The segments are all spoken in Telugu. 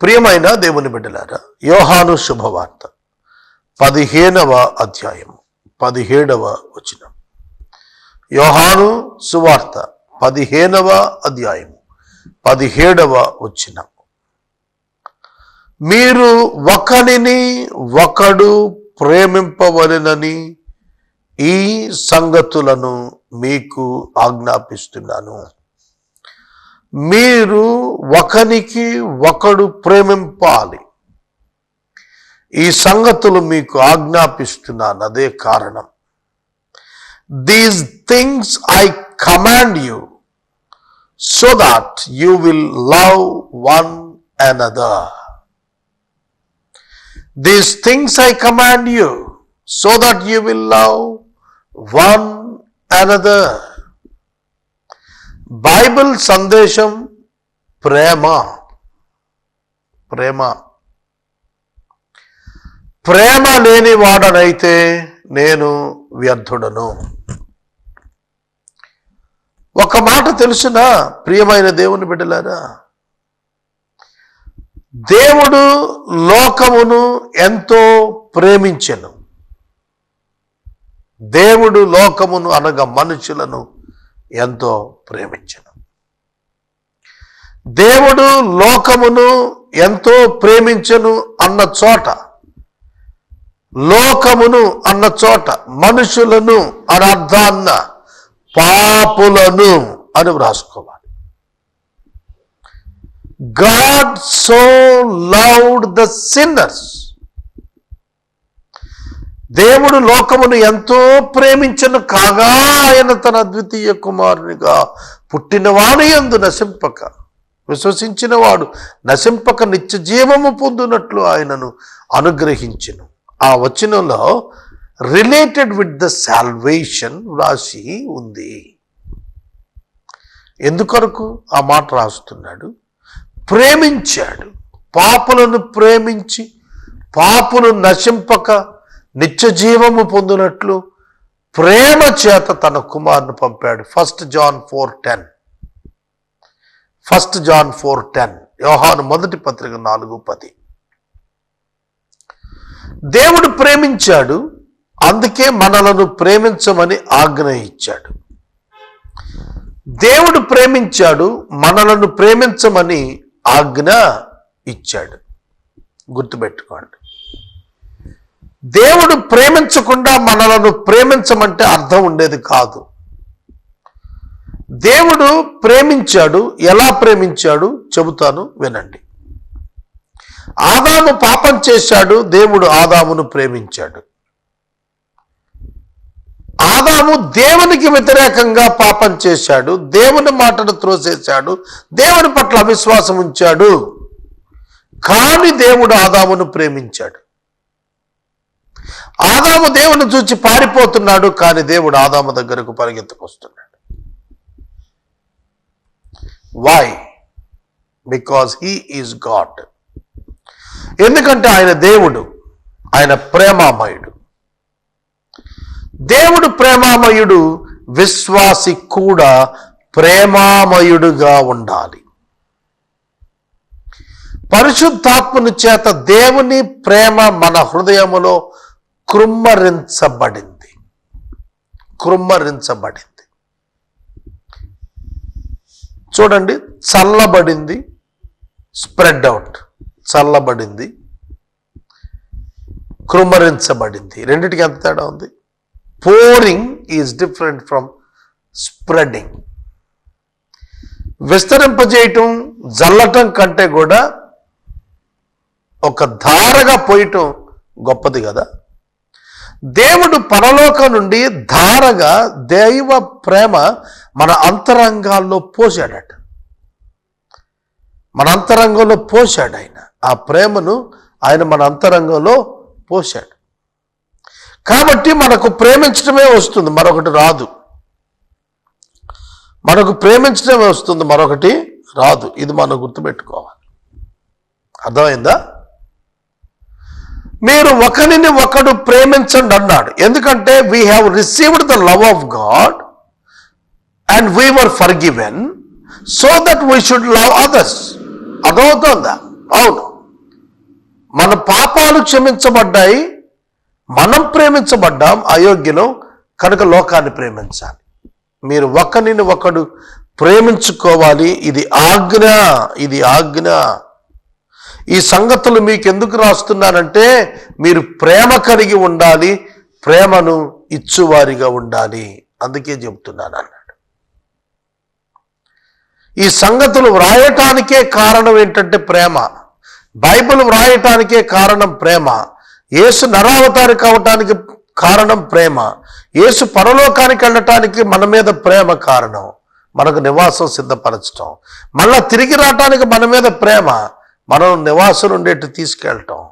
ప్రియమైన దేవుని బిడ్డలారా, యోహాను శుభవార్త 15వ అధ్యాయము 17వ వచనం. యోహాను సువార్త 15వ అధ్యాయము 17వ వచనం. మీరు ఒకరిని ఒకడు ప్రేమింపవలెనని ఈ సంగతులను మీకు ఆజ్ఞాపిస్తున్నాను. మీరు ఒకరికి ఒకడు ప్రేమింపాలి. ఈ సంగతులు మీకు ఆజ్ఞాపిస్తున్నాను, అదే కారణం. These things I command you so that you will love one another. These things I command you so that you will love one another. Bible సందేశం ప్రేమ. ప్రేమ ప్రేమ లేని వాడనైతే నేను వ్యర్థుడను. ఒక మాట తెలుసునా ప్రియమైన దేవుని బిడ్డలారా, దేవుడు లోకమును ఎంతో ప్రేమించెను. దేవుడు లోకమును అనగా మనుషులను ఎంతో ప్రేమించెను. దేవుడు లోకమును ఎంతో ప్రేమించెను అన్న చోట, లోకమును అన్న చోట మనుషులను అని అర్థాన్న పాపులను అని వ్రాసుకోవాలి. God so loved the sinners. దేవుడు లోకమును ఎంతో ప్రేమించను కాగా ఆయన తన అద్వితీయ కుమారునిగా పుట్టినవాని యందు నశింపక, విశ్వసించిన వాడు నశింపక నిత్య జీవము పొందునట్లు ఆయనను అనుగ్రహించెను. ఆ వచనంలో రిలేటెడ్ విత్ ద సాల్వేషన్ రాసి ఉంది. ఎందుకొరకు ఆ మాట రాస్తున్నాడు? ప్రేమించాడు. పాపులను ప్రేమించి పాపులు నశింపక నిత్య జీవము పొందినట్లు ప్రేమ చేత తన కుమారుని పంపాడు. 1 John 4:10. 1 John 4:10. యోహాను మొదటి పత్రిక 4:10. దేవుడు ప్రేమించాడు, అందుకే మనలను ప్రేమించమని ఆజ్ఞ ఇచ్చాడు. దేవుడు ప్రేమించాడు, మనలను ప్రేమించమని ఆజ్ఞ ఇచ్చాడు. గుర్తుపెట్టుకోండి. దేవుడు ప్రేమించకుండా మనలను ప్రేమించమంటే అర్థం ఉండేది కాదు. దేవుడు ప్రేమించాడు. ఎలా ప్రేమించాడు చెబుతాను, వినండి. ఆదాము పాపం చేశాడు, దేవుడు ఆదామును ప్రేమించాడు. ఆదాము దేవునికి వ్యతిరేకంగా పాపం చేశాడు, దేవుని మాటను త్రోసేశాడు, దేవుని పట్ల అవిశ్వాసం ఉంచాడు. కానీ దేవుడు ఆదామును ప్రేమించాడు. ఆదాము దేవుని చూచి పారిపోతున్నాడు, కానీ దేవుడు ఆదాము దగ్గరకు పరిగెత్తుకొస్తున్నాడు. Why? Because he is God. ఎందుకంటే ఆయన దేవుడు, ఆయన ప్రేమామయుడు. దేవుడు ప్రేమామయుడు, విశ్వాసి కూడా ప్రేమామయుడుగా ఉండాలి. పరిశుద్ధాత్మని చేత దేవుని ప్రేమ మన హృదయములో కృమ్మరించబడింది. కృమ్మరించబడింది. చూడండి, చల్లబడింది, స్ప్రెడ్ అవుట్. చల్లబడింది, కృమ్మరించబడింది. రెండిటికి ఎంత తేడా ఉంది? Pouring is different from spreading. విస్తరింపజేయటం, జల్లటం కంటే కూడా ఒక ధారగా పోయటం గొప్పది కదా. దేవుడు పరలోకం నుండి ధారగా దైవ ప్రేమ మన అంతరంగాల్లో పోశాడట. మన అంతరంగంలో పోశాడు ఆయన. ఆ ప్రేమను ఆయన మన అంతరంగంలో పోశాడు. కాబట్టి మనకు ప్రేమించడమే వస్తుంది, మరొకటి రాదు. మనకు ప్రేమించడమే వస్తుంది, మరొకటి రాదు. ఇది మనం గుర్తుపెట్టుకోవాలి. అర్థమైందా? మీరు ఒకరిని ఒకడు ప్రేమించండి అన్నాడు. ఎందుకంటే we have received the love of God and we were forgiven so that we should love others. అర్థమవుతోందా? అవును, మన పాపాలు క్షమించబడ్డాయి, మనం ప్రేమించబడ్డాం, అయోగ్యులం కనుక లోకాన్ని ప్రేమించాలి. మీరు ఒకరిని ఒకడు ప్రేమించుకోవాలి. ఇది ఆజ్ఞ, ఇది ఆజ్ఞ. ఈ సంగతులు మీకు ఎందుకు రాస్తున్నానంటే మీరు ప్రేమ కలిగి ఉండాలి, ప్రేమను ఇచ్చువారిగా ఉండాలి, అందుకే చెబుతున్నాను అన్నాడు. ఈ సంగతులు వ్రాయటానికే కారణం ఏంటంటే ప్రేమ. బైబిల్ వ్రాయటానికే కారణం ప్రేమ. యేసు నరావతారి కావటానికి కారణం ప్రేమ. యేసు పరలోకానికి వెళ్ళటానికి మన మీద ప్రేమ కారణం, మనకు నివాసం సిద్ధపరచటం. మళ్ళా తిరిగి రావటానికి మన మీద ప్రేమ, మనం నివాసం ఉండేట్టు తీసుకెళ్ళటం.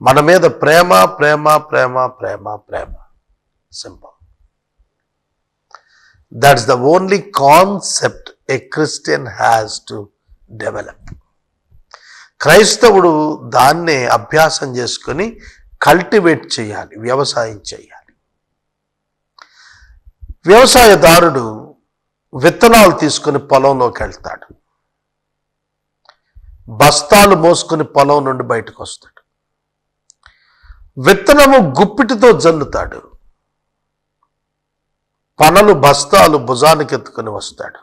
మన మీద ప్రేమ ప్రేమ ప్రేమ ప్రేమ ప్రేమ. Simple. That's the only concept a Christian has to develop. క్రైస్తవుడు దాన్నే అభ్యాసం చేసుకొని కల్టివేట్ చేయాలి, వ్యవసాయం చేయాలి. వ్యవసాయదారుడు విత్తనాలు తీసుకుని పొలంలోకి వెళ్తాడు, బస్తాలు మోసుకుని పొలం నుండి బయటకు వస్తాడు, విత్తనము గుప్పిటితో జల్లుతాడు, పనలు బస్తాలు భుజానికి ఎత్తుకుని వస్తాడు.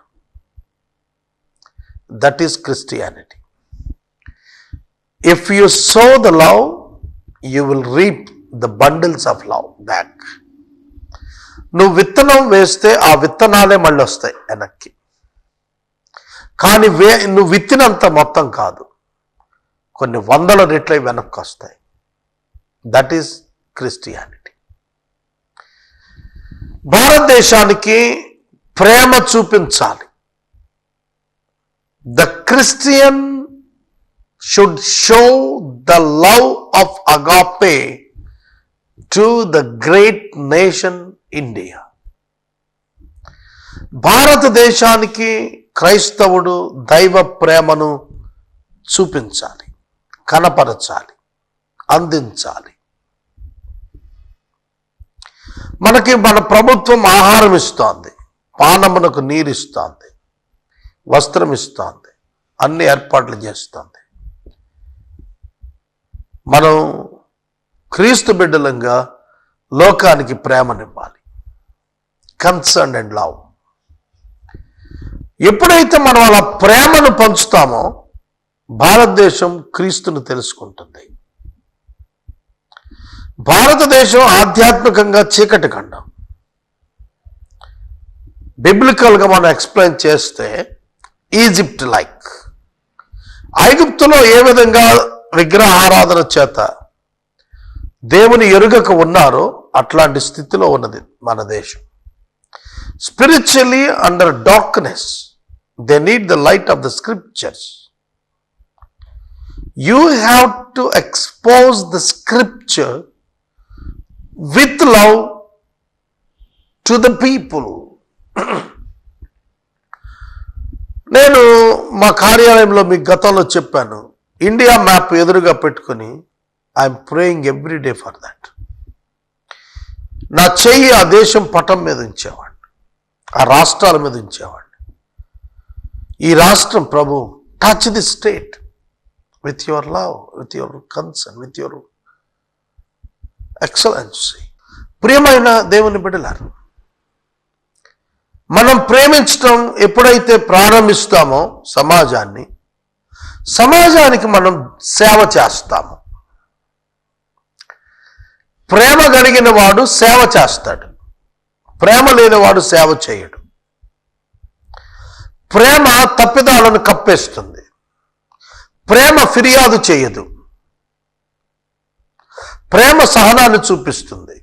That is Christianity. If you so the love, you will reap the bundles of love back. నువ్వు విత్తనం వేస్తే ఆ విత్తనాలే మళ్ళీ వస్తాయి వెనక్కి, కానీ నువ్వు విత్తినంత మొత్తం కాదు, కొన్ని వందల రెట్లై వెనక్కి వస్తాయి. That is Christianity. భారతదేశానికి ప్రేమ చూపించాలి. The Christian should show the love of agape to the great nation India. భారతదేశానికి క్రైస్తవుడు దైవ ప్రేమను చూపించాలి, కనపరచాలి, అందించాలి. మనకి మన ప్రభుత్వం ఆహారం ఇస్తోంది, పానమునకు నీరు ఇస్తోంది, వస్త్రం ఇస్తోంది, అన్ని ఏర్పాట్లు చేస్తోంది. మనం క్రీస్తు బిడ్డలంగా లోకానికి ప్రేమనివ్వాలి, కన్సర్న్ అండ్ లవ్. ఎప్పుడైతే మనం అలా ప్రేమను పంచుతామో భారతదేశం క్రీస్తును తెలుసుకుంటుంది. భారతదేశం ఆధ్యాత్మికంగా చీకటి ఖండం. బిబ్లికల్గా మనం ఎక్స్ప్లెయిన్ చేస్తే ఈజిప్ట్ లైక్. ఐగుప్తులో ఏ విధంగా విగ్రహారాధన చేత దేవుని ఎరుగక ఉన్నారో అట్లాంటి స్థితిలో ఉన్నది మన దేశం. Spiritually under darkness, they need the light of the scriptures. You have to expose the scripture with love to the people. నేను మా కార్యాలయంలో మీకు గతంలో చెప్పాను, ఇండియా మ్యాప్ ఎదురుగా పెట్టుకుని I'm praying every day for that. నా చెయ్యి ఆ దేశం పటం మీద ఉంచేవాడిని, ఆ రాష్ట్రాల మీద ఉంచేవాడిని. ఈ రాష్ట్రం ప్రభు, touch the state with your love, with your concern, with your excellency. ప్రియమైన దేవుని బిడ్డలారా, మనం ప్రేమించటం ఎప్పుడైతే ప్రారంభిస్తామో సమాజానికి మనం సేవ చేస్తాము. ప్రేమ కలిగిన వాడు సేవ చేస్తాడు, ప్రేమ లేనివాడు సేవ చేయడు. ప్రేమ తప్పిదాలను కప్పేస్తుంది, ప్రేమ ఫిర్యాదు చేయదు, ప్రేమ సహనాన్ని చూపిస్తుంది,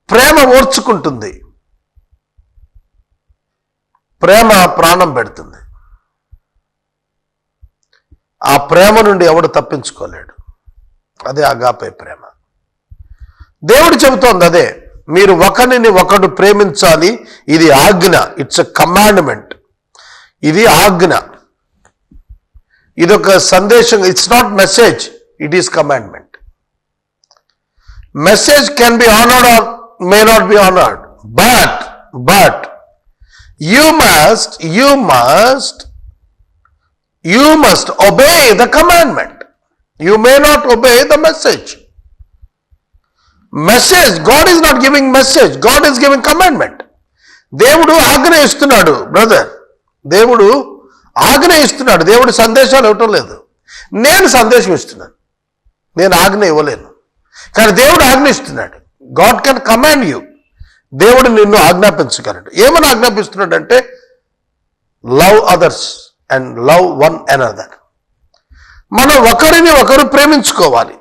ప్రేమ ఓర్చుకుంటుంది, ప్రేమ ప్రాణం పెడుతుంది. ఆ ప్రేమ నుండి ఎవడు తప్పించుకోలేడు. అదే అగాపే ప్రేమ. దేవుడు చెబుతోంది అదే, మీరు ఒకరిని ఒకడు ప్రేమించాలి, ఇది ఆజ్ఞ. It's a commandment. ఇది ఆజ్ఞ, ఇదొక సందేశం. It's not message, it is commandment. Message can be honoured or may not be honored, but you must You must obey the commandment. You may not obey the message. God is not giving message. God is giving commandment. దేవుడు ఆజ్ఞ ఇస్తున్నాడు బ్రదర్. దేవుడు ఆజ్ఞ ఇస్తున్నాడు. దేవుడు సందేశాలు ఇవ్వటం లేదు. నేను సందేశం ఇస్తున్నాను. నేను ఆజ్ఞ ఇవ్వలేను. కానీ దేవుడు ఆజ్ఞ ఇస్తున్నాడు. God can command you. దేవుడు నిన్ను ఆజ్ఞాపించగలడు. ఏమని ఆజ్ఞాపిస్తున్నాడు అంటే love others and love one another. మనం ఒకరిని ఒకరు ప్రేమించుకోవాలి.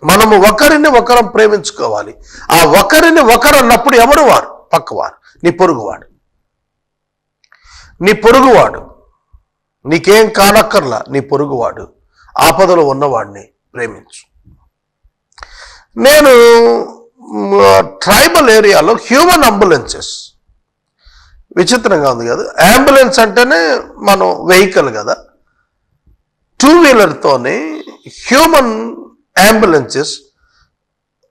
మనము ఒకరిని ఒకరం ప్రేమించుకోవాలి. ఆ ఒకరిని ఒకరు అన్నప్పుడు ఎవరు వారు? పక్కవారు, నీ పొరుగువాడు. నీ పొరుగువాడు నీకేం కానక్కర్లా. నీ పొరుగువాడు, ఆపదలో ఉన్నవాడిని ప్రేమించు. నేను ట్రైబల్ ఏరియాలో హ్యూమన్ అంబులెన్సెస్, విచిత్రంగా ఉంది కదా, అంబులెన్స్ అంటేనే మనం వెహికల్ కదా, 2 వీలర్తోనే హ్యూమన్ అంబులెన్సెస్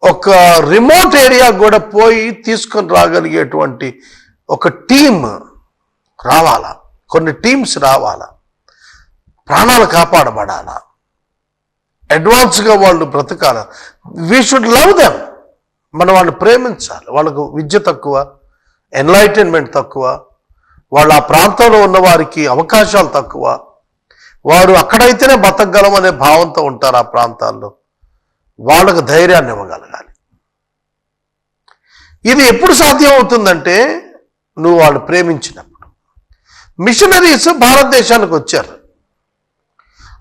ఒక రిమోట్ ఏరియా కూడా పోయి తీసుకొని రాగలిగేటువంటి ఒక టీమ్ రావాలా, కొన్ని టీమ్స్ రావాలా, ప్రాణాలు కాపాడబడాలా, అడ్వాన్స్గా వాళ్ళు బ్రతకాల. We should love them. మనం వాళ్ళని ప్రేమించాలి. వాళ్ళకు విద్య తక్కువ, ఎన్లైటన్మెంట్ తక్కువ, వాళ్ళు ఆ ప్రాంతంలో ఉన్న వారికి అవకాశాలు తక్కువ, వారు అక్కడైతేనే బతకగలం అనే భావంతో ఉంటారు. ఆ ప్రాంతాల్లో వాళ్ళకు ధైర్యాన్ని ఇవ్వగలగాలి. ఇది ఎప్పుడు సాధ్యం అవుతుందంటే నువ్వు వాళ్ళు ప్రేమించినప్పుడు. మిషనరీస్ భారతదేశానికి వచ్చారు.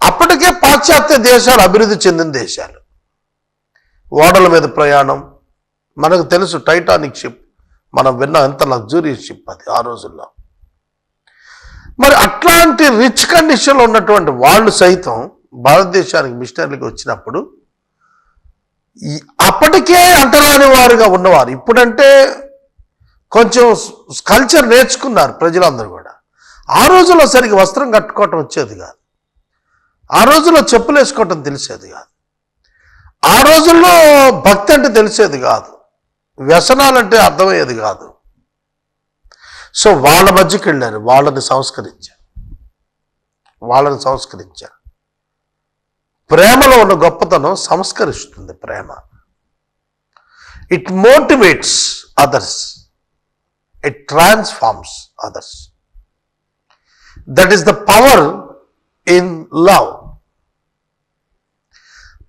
అప్పటికే పాశ్చాత్య దేశాలు అభివృద్ధి చెందిన దేశాలు. ఓడల మీద ప్రయాణం మనకు తెలుసు. టైటానిక్ షిప్ మనం విన్న ఎంత లగ్జూరియస్ షిప్ అది ఆ రోజుల్లో. మరి అట్లాంటి రిచ్ కండిషన్లో ఉన్నటువంటి వాళ్ళు సైతం భారతదేశానికి మిషనరీకి వచ్చినప్పుడు అప్పటికే అంటరాని వారుగా ఉన్నవారు. ఇప్పుడంటే కొంచెం కల్చర్ నేర్చుకున్నారు ప్రజలందరూ కూడా. ఆ రోజుల్లో సరిగ్గా వస్త్రం కట్టుకోవటం వచ్చేది కాదు. ఆ రోజుల్లో చెప్పులు వేసుకోవటం తెలిసేది కాదు. ఆ రోజుల్లో భక్తి అంటే తెలిసేది కాదు. వ్యసనాలంటే అర్థమయ్యేది కాదు. సో వాళ్ళ మధ్యకి వెళ్ళారు. వాళ్ళని సంస్కరించారు. ప్రేమలో ఉన్న గొప్పతనం సంస్కరిస్తుంది. ప్రేమ it motivates others, it transforms others. That is the power in love.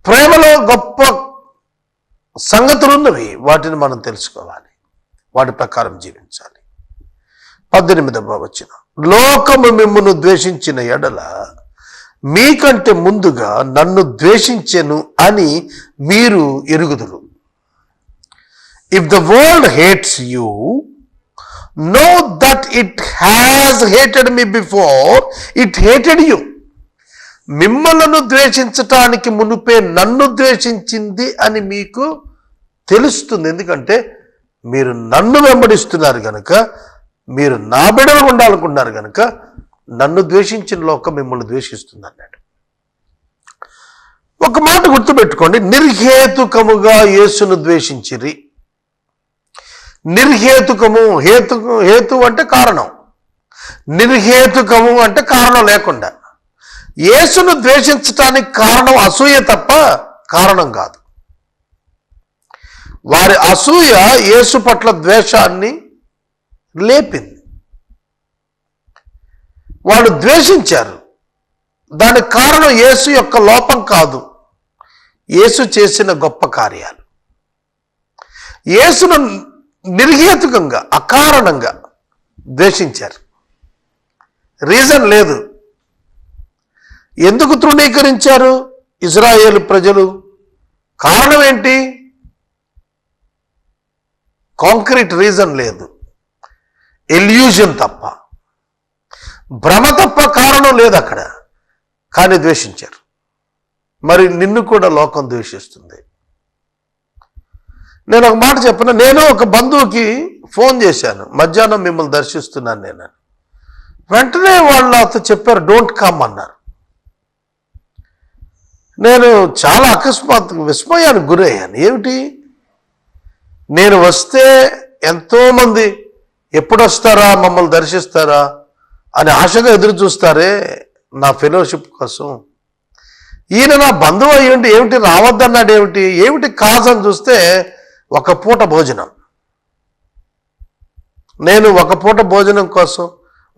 ప్రేమలో గొప్ప సంగతులు ఉన్నవి. వాటిని మనం తెలుసుకోవాలి, వాటి ప్రకారం జీవించాలి. 18వ వచనం, లోకము మిమ్మును ద్వేషించిన ఎడల మీకంటే ముందుగా నన్ను ద్వేషించెను అని మీరు ఎరుగుదురు. If the world hates you, know that it has hated me before it hated you. మిమ్మలను ద్వేషించటానికి మునుపే నన్ను ద్వేషించింది అని మీకు తెలుస్తుంది. ఎందుకంటే మీరు నన్ను వెంబడిస్తున్నారు కనుక, మీరు నా బిడ్డలు ఉండాలనుకున్నారు కనుక నన్ను ద్వేషించిన లోకం మిమ్మల్ని ద్వేషిస్తుంది అన్నాడు. ఒక మాట గుర్తుపెట్టుకోండి, నిర్హేతుకముగా యేసును ద్వేషించిరి. నిర్హేతుకము, హేతు అంటే కారణం, నిర్హేతుకము అంటే కారణం లేకుండా. యేసును ద్వేషించటానికి కారణం అసూయ తప్ప కారణం కాదు. వారి అసూయ యేసు పట్ల ద్వేషాన్ని లేపింది. వాళ్ళు ద్వేషించారు. దానికి కారణం యేసు యొక్క లోపం కాదు, యేసు చేసిన గొప్ప కార్యాలు. యేసును నిర్హేతుకంగా, అకారణంగా ద్వేషించారు. రీజన్ లేదు. ఎందుకు తృణీకరించారు ఇజ్రాయేలు ప్రజలు? కారణం ఏంటి? కాంక్రీట్ రీజన్ లేదు, ఎల్యూజన్ తప్ప, భ్రమ తప్ప కారణం లేదు అక్కడ. కానీ ద్వేషించారు. మరి నిన్ను కూడా లోకం ద్వేషిస్తుంది. నేను ఒక మాట చెప్పను. నేను ఒక బంధువుకి ఫోన్ చేశాను, మధ్యాహ్నం మిమ్మల్ని దర్శిస్తున్నాను నేను. వెంటనే వాళ్ళు నాతో చెప్పారు, డోంట్ కమ్ అన్నారు. నేను చాలా అకస్మాత్తుగా విస్మయానికి గురయ్యాను. ఏమిటి, నేను వస్తే ఎంతోమంది ఎప్పుడు వస్తారా, మమ్మల్ని దర్శిస్తారా అని ఆశగా ఎదురు చూస్తారే, నా ఫెలోషిప్ కోసం. ఈయన నా బంధువు అయ్యండి, ఏమిటి రావద్దన్నాడు, ఏమిటి కాజ్ అని చూస్తే ఒక పూట భోజనం. నేను ఒక పూట భోజనం కోసం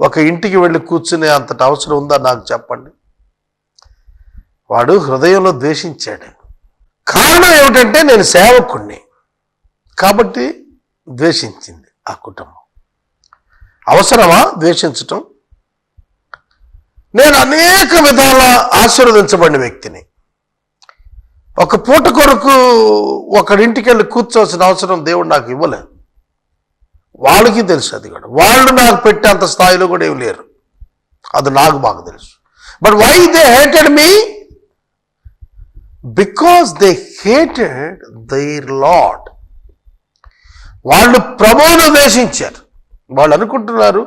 ఒక ఇంటికి వెళ్ళి కూర్చునే అంతటి అవసరం ఉందా నాకు చెప్పండి? వాడు హృదయంలో ద్వేషించాడు. కారణం ఏమిటంటే నేను సేవకుణ్ణి కాబట్టి ద్వేషించింది ఆ కుటుంబం. అవసరమా ద్వేషించటం? నేను అనేక విధాల ఆశీర్వదించబడిన వ్యక్తిని. ఒక పూట కొరకు ఒకరింటికి వెళ్ళి కూర్చోవలసిన అవసరం దేవుడు నాకు ఇవ్వలేదు. వాళ్ళకి తెలుసు, అది కూడా వాళ్ళు నాకు పెట్టేంత స్థాయిలో కూడా ఏమి లేరు, అది నాకు బాగా తెలుసు. But why they hated me? Because they hated their lord. వాళ్ళు ప్రభువును ద్వేషించారు. వాళ్ళు అనుకుంటున్నారు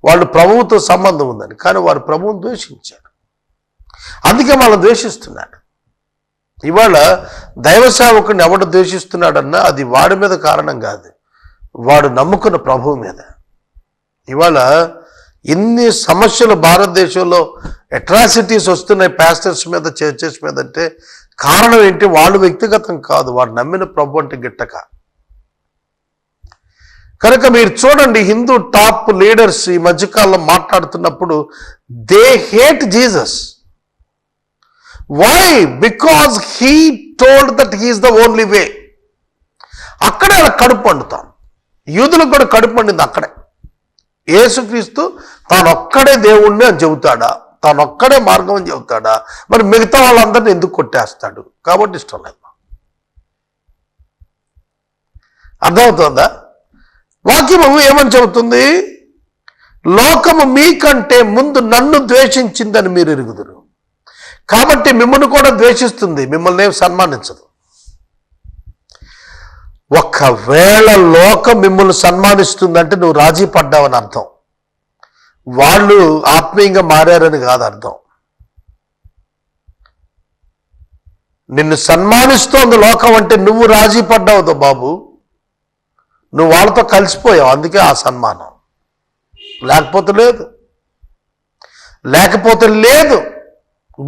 వాళ్ళు ప్రభువుతో సంబంధం ఉందని, కానీ వారు ప్రభువును ద్వేషించారు. అందుకే మనం ద్వేషిస్తున్నాడు. ఇవాళ దైవ సేవకుని ఎవడు ద్వేషిస్తున్నాడన్నా అది వాడి మీద కారణం కాదు, వాడు నమ్ముకున్న ప్రభువు మీద. ఇవాళ ఇన్ని సమస్యలు భారతదేశంలో అట్రాసిటీస్ వస్తున్నాయి పాస్టర్స్ మీద, చర్చెస్ మీద అంటే కారణం ఏంటి? వాళ్ళు వ్యక్తిగతం కాదు, వాడు నమ్మిన ప్రభు అంటే గిట్టక. కనుక మీరు చూడండి, హిందూ టాప్ లీడర్స్ ఈ మధ్యకాలంలో మాట్లాడుతున్నప్పుడు they hate Jesus. Why? Because he told that he is the only way. అక్కడే అలా కడుపు పండుతాం. యూదులకు కూడా కడుపు పండింది అక్కడే. యేసుక్రీస్తు తానొక్కడే దేవుణ్ణి అని చెబుతాడా? తానొక్కడే మార్గం అని చెబుతాడా? మరి మిగతా వాళ్ళందరినీ ఎందుకు కొట్టేస్తాడు? కాబట్టి ఇష్టం లేదు. అర్థమవుతుందా? వాక్యము ఏమని చెబుతుంది? లోకము మీకంటే ముందు నన్ను ద్వేషించిందని మీరు ఎరుగుదురు, కాబట్టి మిమ్మల్ని కూడా ద్వేషిస్తుంది, మిమ్మల్ని ఏం సన్మానించదు. ఒకవేళ లోకం మిమ్మల్ని సన్మానిస్తుందంటే నువ్వు రాజీ పడ్డావని అర్థం. వాళ్ళు ఆత్మీయంగా మారారని కాదు అర్థం. నిన్ను సన్మానిస్తోంది లోకం అంటే నువ్వు రాజీ పడ్డావుతో బాబు, నువ్వు వాళ్ళతో కలిసిపోయావు, అందుకే ఆ సన్మానం. లేకపోతే లేదు, లేకపోతే లేదు.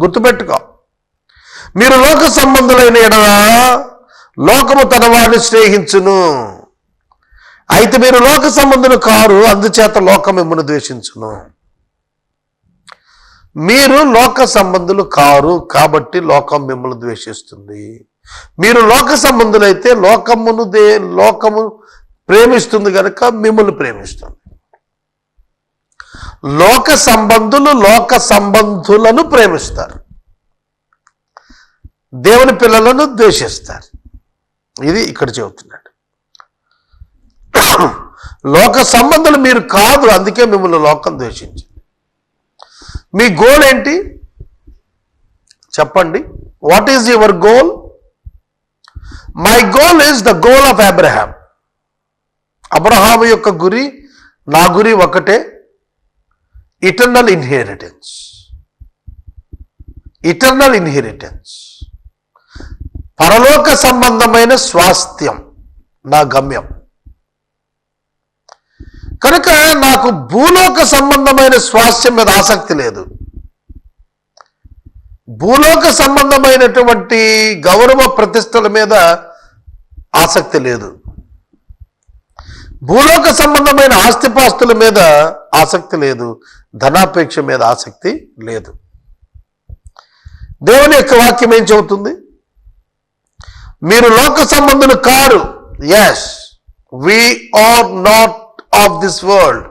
గుర్తుపెట్టుకో. మీరు లోక సంబంధులైన ఎడలా లోకము తన వారిని స్నేహించును, అయితే మీరు లోక సంబంధులు కారు, అందుచేత లోకం మిమ్మల్ని ద్వేషించును. మీరు లోక సంబంధులు కారు కాబట్టి లోకం మిమ్మల్ని ద్వేషిస్తుంది. మీరు లోక సంబంధులైతే లోకము ప్రేమిస్తుంది కనుక మిమ్మల్ని ప్రేమిస్తుంది. లోక సంబంధులు లోక సంబంధులను ప్రేమిస్తారు, దేవుని పిల్లలను ద్వేషిస్తారు. ఇది ఇక్కడ చెబుతున్నాడు. లోక సంబంధులు మీరు కాదు, అందుకే మిమ్మల్ని లోకం ద్వేషించింది. మీ గోల్ ఏంటి చెప్పండి? What is your goal? My goal is the goal of Abraham. Abraham యొక్క గురి నా గురి ఒకటే, ఇటర్నల్ ఇన్హెరిటెన్స్. ఇటర్నల్ ఇన్హెరిటెన్స్, పరలోక సంబంధమైన స్వాస్థ్యం నా గమ్యం. కనుక నాకు భూలోక సంబంధమైన స్వాస్థ్యం మీద ఆసక్తి లేదు. భూలోక సంబంధమైనటువంటి గౌరవ ప్రతిష్టల మీద ఆసక్తి లేదు. భూలోక సంబంధమైన ఆస్తిపాస్తుల మీద ఆసక్తి లేదు. ధనాపేక్ష మీద ఆసక్తి లేదు. దేవుని యొక్క వాక్యం ఏం చెబుతుంది? మీరు లోక సంబంధులు కారు. Yes, we are not of this world.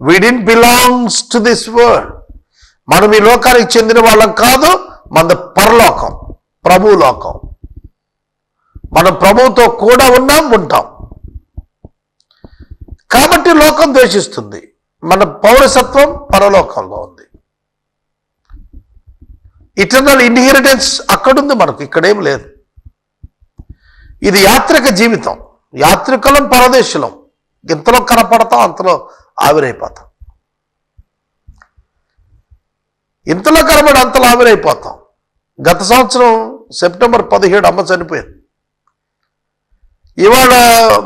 We didn't belongs to this world. మనం ఈ లోకానికి చెందిన వాళ్ళం కాదు, మన పరలోకం, ప్రభు లోకం. మనం ప్రభువుతో కూడా ఉంటాం. కాబట్టి లోకం ద్వేషిస్తుంది. మన పౌరసత్వం పరలోకంలో ఉంది. ఇటర్నల్ ఇన్హెరిటెన్స్ అక్కడుంది, మనకు ఇక్కడేం లేదు. ఇది యాత్రిక జీవితం. యాత్రికులం, పరదేశులం. ఇంతలో కనపడతాం, అంతలో ఆవిరైపోతాం. ఇంతలో కనబడి అంతలో ఆవిరైపోతాం. గత సంవత్సరం సెప్టెంబర్ 17 అమ్మ చనిపోయింది. ఇవాళ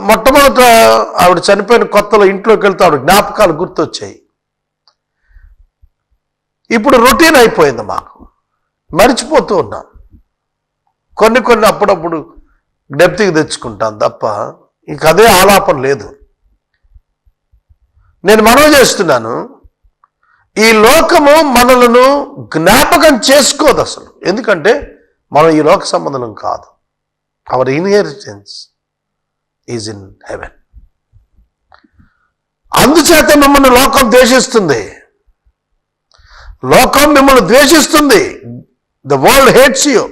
మొట్టమొదట ఆవిడ చనిపోయిన కొత్తలో ఇంట్లోకి వెళ్తే ఆవిడ జ్ఞాపకాలు గుర్తొచ్చాయి. ఇప్పుడు రొటీన్ అయిపోయింది, మాకు మర్చిపోతూ ఉన్నాం. కొన్ని అప్పుడప్పుడు డెప్త్కి తెచ్చుకుంటాను తప్ప ఇంక అదే ఆలాపన లేదు. నేను మనవి చేస్తున్నాను, ఈ లోకము మనలను జ్ఞాపకం చేసుకోదు అసలు. ఎందుకంటే మనం ఈ లోక సంబంధం కాదు. Our inheritance is in heaven. అందుచేత మిమ్మల్ని లోకం ద్వేషిస్తుంది. లోకం మిమ్మల్ని ద్వేషిస్తుంది. The world hates you.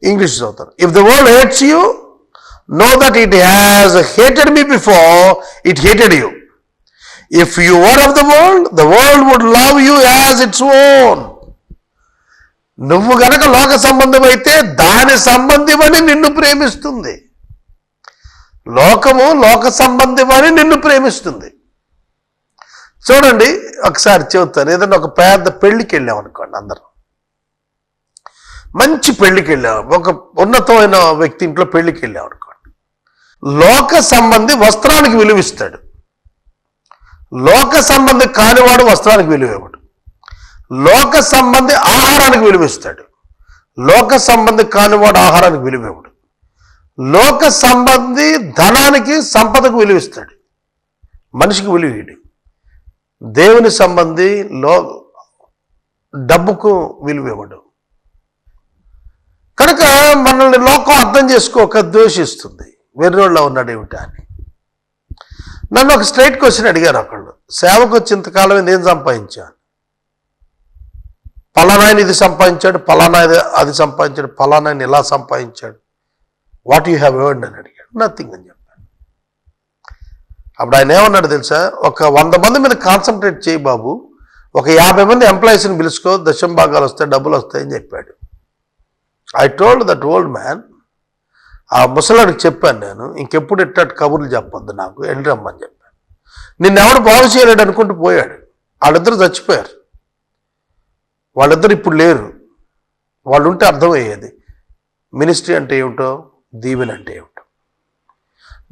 English చదువుతారు. If the world hates you, know that it has hated me before it hated you. If you were of the world would love you as its own. నువ్వు గనక లోక సంబంధం అయితే దాని సంబంధమని నిన్ను ప్రేమిస్తుంది. లోకము లోక సంబంధమని నిన్ను ప్రేమిస్తుంది. చూడండి, ఒకసారి చెబుతాను. ఏదైనా ఒక పెద్ద పెళ్లికి వెళ్ళాం అనుకోండి, అందరం మంచి పెళ్లికి వెళ్ళాం, ఒక ఉన్నతమైన వ్యక్తి ఇంట్లో పెళ్లికి వెళ్ళాం అనుకోండి. లోక సంబంధి వస్త్రానికి విలువిస్తాడు. లోక సంబంధి కానివాడు వస్త్రానికి విలువ ఇవ్వడు. లోక సంబంధి ఆహారానికి విలువిస్తాడు. లోక సంబంధి కానివాడు ఆహారానికి విలువ ఇవ్వడు. లోక సంబంధి ధనానికి సంపదకు విలువిస్తాడు, మనిషికి విలువ ఇవ్వడు. దేవుని సంబంధి డబ్బుకు విలువ ఇవ్వడు. కనుక మనల్ని లోకం అర్థం చేసుకోక ద్వేషిస్తుంది. వెర్రోళ్ళ ఉన్నాడు ఏమిటా అని. నన్ను ఒక స్ట్రైట్ క్వశ్చన్ అడిగారు ఒకళ్ళు. సేవకు వచ్చినంతకాలం నేను సంపాదించాను, పలానాయన ఇది సంపాదించాడు, పలానా అది సంపాదించాడు, పలానాయన ఇలా సంపాదించాడు, వాట్ యూ హ్యావ్ ఎర్న్డ్ అని అడిగాడు. నథింగ్ అని చెప్పాను. అప్పుడు ఆయన ఏమన్నాడు తెలుసా? ఒక 100 మంది మీద కాన్సన్ట్రేట్ చేయి బాబు, ఒక 50 మంది ఎంప్లాయీస్ని పిలుచుకో, దశం భాగాలు వస్తాయి, డబ్బులు వస్తాయని చెప్పాడు. I told that old man, ఆ ముసలాడికి చెప్పాను నేను, ఇంకెప్పుడు ఇట్టట్టు కబుర్లు చెప్పొద్దు నాకు, వెళ్ళరమ్మని చెప్పాను. నిన్నెవడు బాగు చేయలేడు అనుకుంటూ పోయాడు. వాళ్ళిద్దరు చచ్చిపోయారు. వాళ్ళిద్దరు ఇప్పుడు లేరు. వాళ్ళు ఉంటే అర్థమయ్యేది మినిస్ట్రీ అంటే ఏమిటో, దీవెన అంటే ఏమిటో.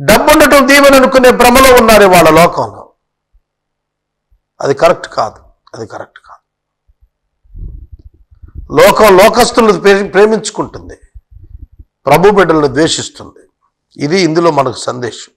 డబ్బు ఉండటం దీవెన అనుకునే భ్రమలో ఉన్నారు వాళ్ళ లోకంలో. అది కరెక్ట్ కాదు, అది కరెక్ట్ కాదు. లోకం లోకస్తులను ప్రేమించుకుంటుంది, ప్రభు బిడ్డలను ద్వేషిస్తుంది. ఇది ఇందులో మనకు సందేశం.